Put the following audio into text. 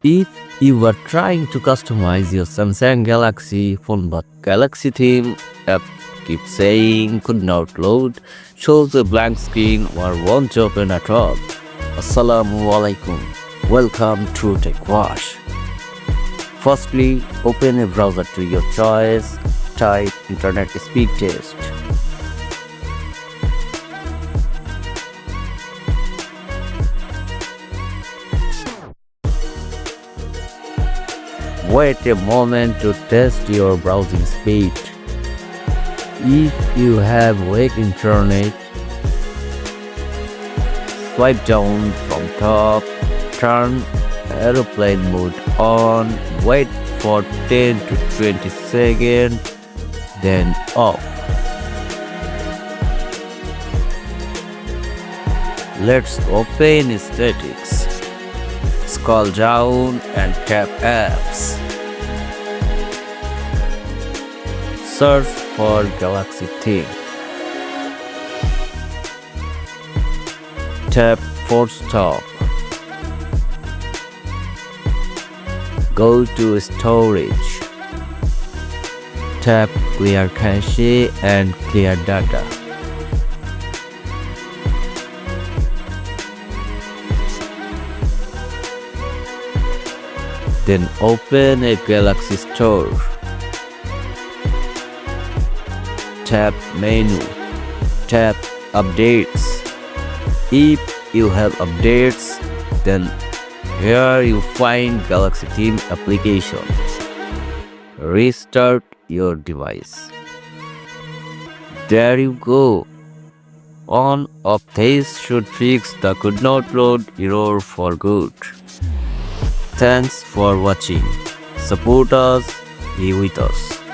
If you are trying to customize your Samsung Galaxy phone but Galaxy theme app keeps saying could not load, shows a blank screen or won't open at all. Assalamu alaikum. Welcome to TechWash. Firstly, open a browser to your choice. Type Internet Speed Test. Wait a moment to test your browsing speed. If you have weak internet, swipe down from top, turn aeroplane mode on, wait for 10 to 20 seconds, then off. Let's open statics. Scroll down and tap apps. Search for Galaxy theme. Tap Force Stop. Go to Storage. Tap Clear Cache and Clear Data. Then open a Galaxy Store. Tap Menu. Tap Updates. If you have updates, then here you find Galaxy Theme application. Restart your device. There you go. One of these should fix the could not load error for good. Thanks for watching. Support us, be with us.